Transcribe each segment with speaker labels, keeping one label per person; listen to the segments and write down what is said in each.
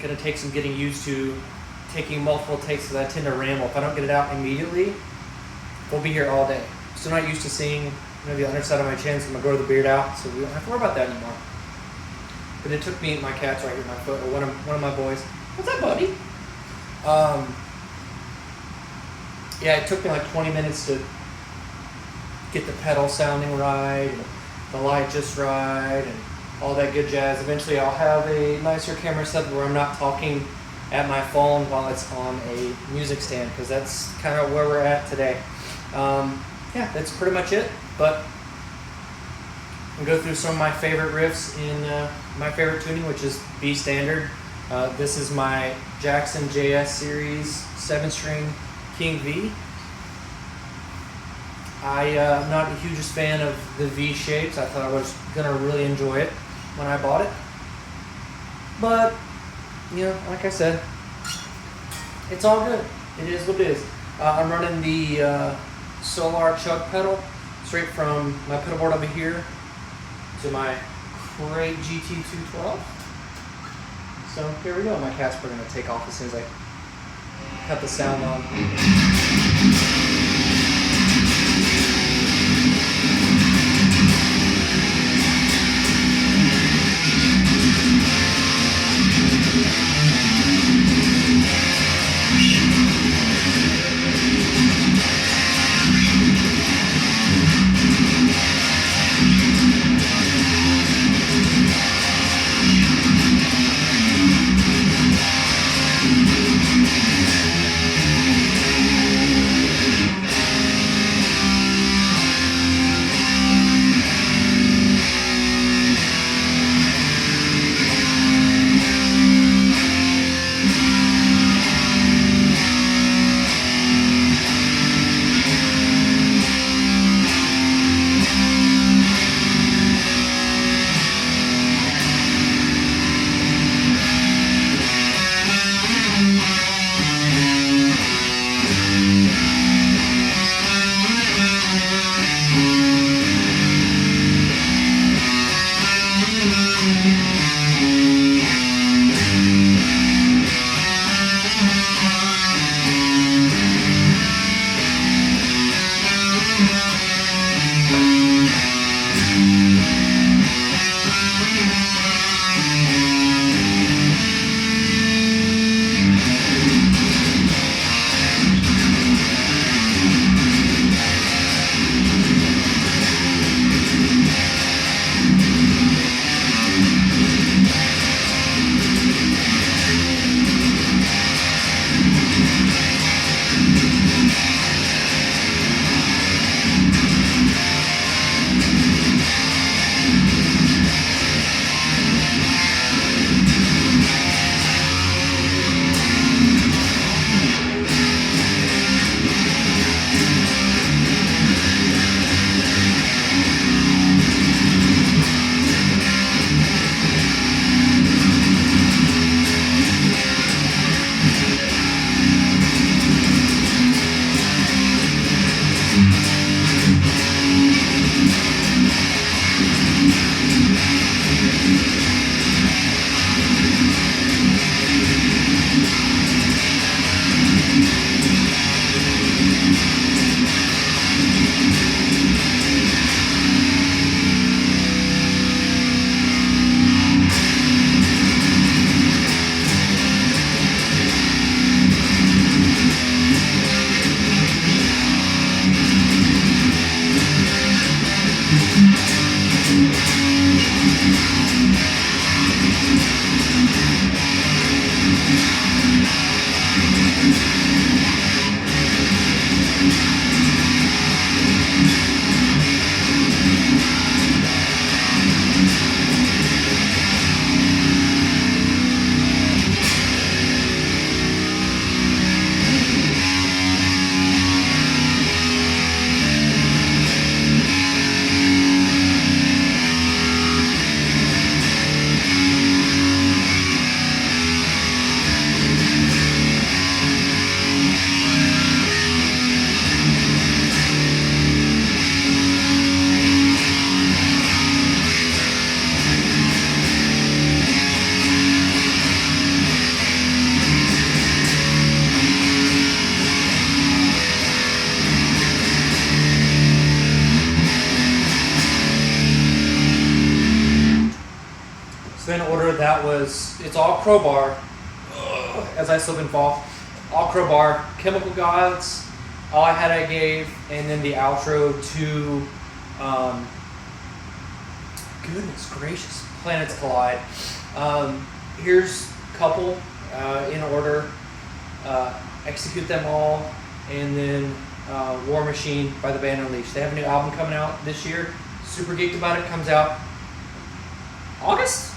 Speaker 1: gonna take some getting used to, taking multiple takes because I tend to ramble. If I don't get it out immediately, we'll be here all day. Still not used to seeing the underside of my chin, so I'm gonna grow the beard out, so we don't have to worry about that anymore. But it took me, my cat's right here, my foot, or one of my boys. What's up, buddy? Yeah, it took me like 20 minutes to get the pedal sounding right, and the light just right, and all that good jazz. Eventually I'll have a nicer camera set where I'm not talking at my phone while it's on a music stand, because that's kind of where we're at today. Yeah, that's pretty much it, but I'll go through some of my favorite riffs in my favorite tuning, which is B standard. This is my Jackson JS series 7-string King V. I'm not the hugest fan of the V shapes. I thought I was gonna really enjoy it when I bought it, but like I said, it's all good. It is what it is. I'm running the Solar Chug pedal straight from my pedal board over here to my Crate GT212. So here we go. My cat's probably gonna take off as soon as I cut the sound on. So in order, that was, it's all crowbar, as I slip and fall. All crowbar, Chemical Gods, All I Had I Gave, and then the outro to, goodness gracious, Planets Collide. Here's a couple in order. Execute Them All, and then War Machine by the band Unleashed. They have a new album coming out this year. Super geeked about it. Comes out August?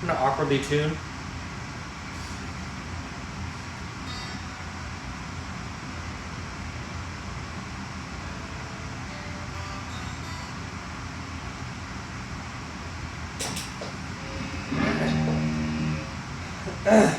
Speaker 1: I'm gonna awkwardly tune.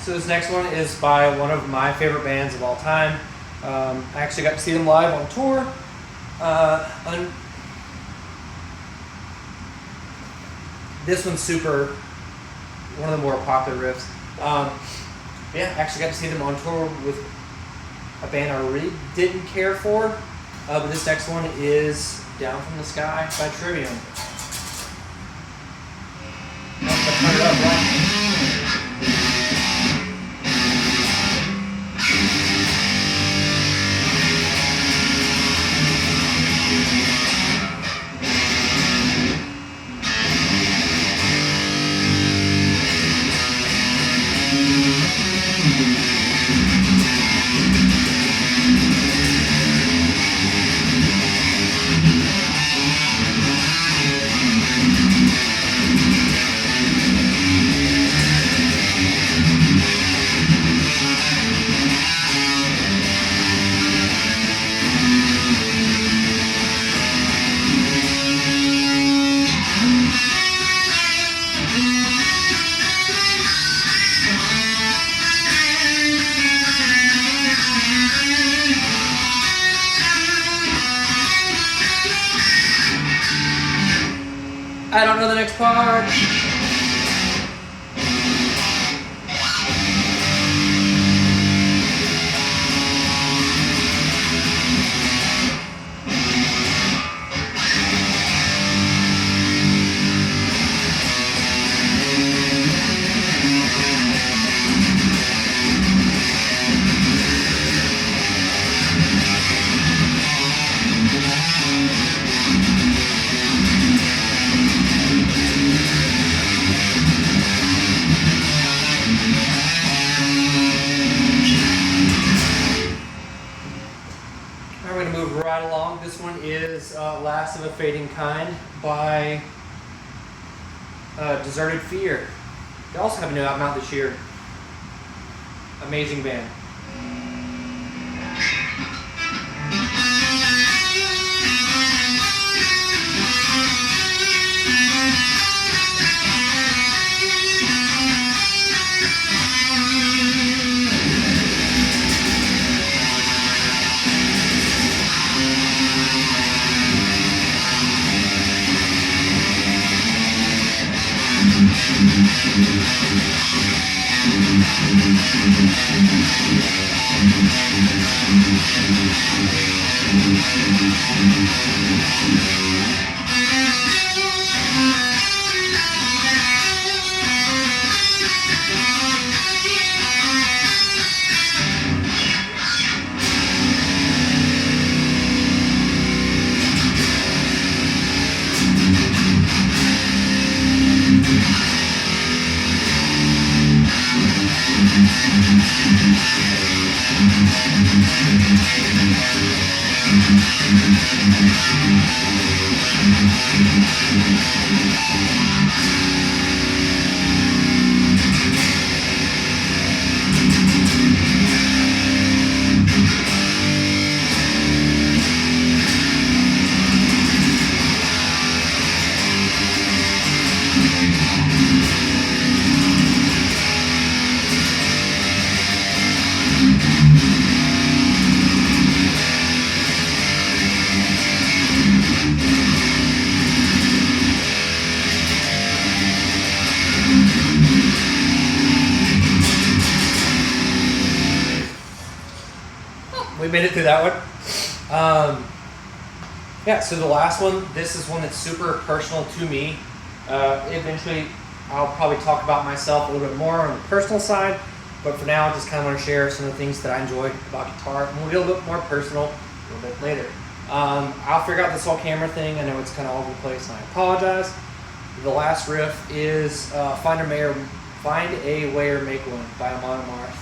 Speaker 1: So this next one is by one of my favorite bands of all time. I actually got to see them live on tour. This one's super, one of the more popular riffs. Yeah, I actually got to see them on tour with a band I really didn't care for. But this next one is Down from the Sky by Trivium. Turn it up, right? next part. We're going to move right along. This one is Last of a Fading Kind by Deserted Fear. They also have a new album out this year. Amazing band. We made it through that one. Yeah, so the last one, this is one that's super personal to me. Eventually, I'll probably talk about myself a little bit more on the personal side, but for now, I just kind of want to share some of the things that I enjoy about guitar, and we'll get a little bit more personal a little bit later. I'll figure out this whole camera thing. I know it's kind of all over the place, and I apologize. The last riff is Find a Way or Make One by Amon Amarth.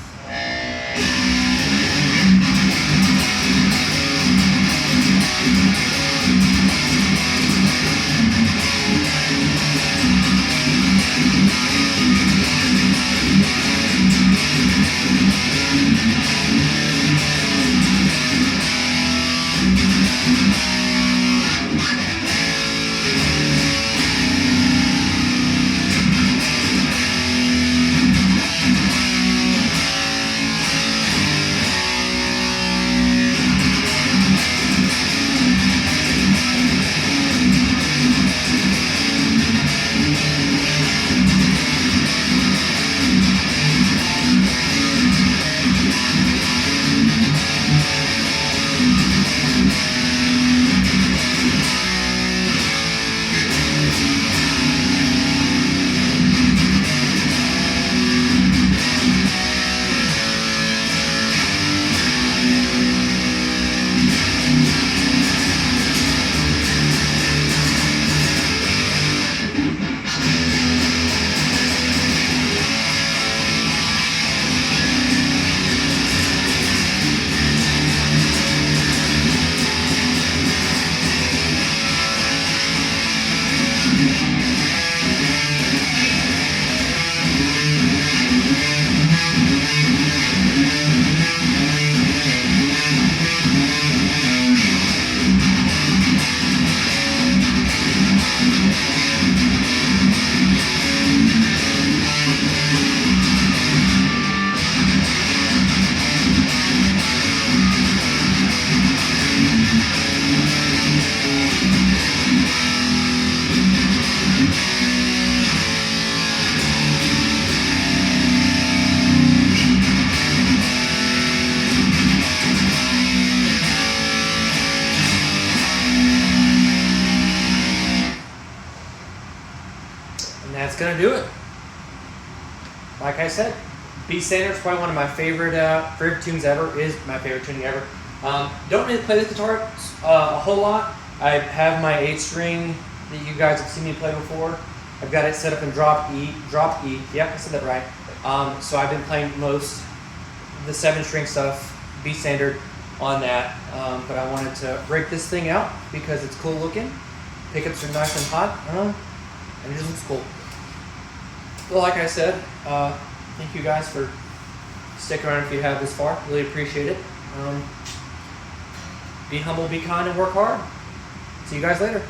Speaker 1: gonna do it. Like I said, B standard is probably one of my favorite tunes ever. Is my favorite tuning ever. Don't really play the guitar a whole lot. I have my 8-string that you guys have seen me play before. I've got it set up in drop E. Yep, I said that right. So I've been playing most of the 7-string stuff, B standard, on that. But I wanted to break this thing out because it's cool looking. Pickups are nice and hot, and it just looks cool. Well, like I said, thank you guys for sticking around if you have this far. Really appreciate it. Be humble, be kind, and work hard. See you guys later.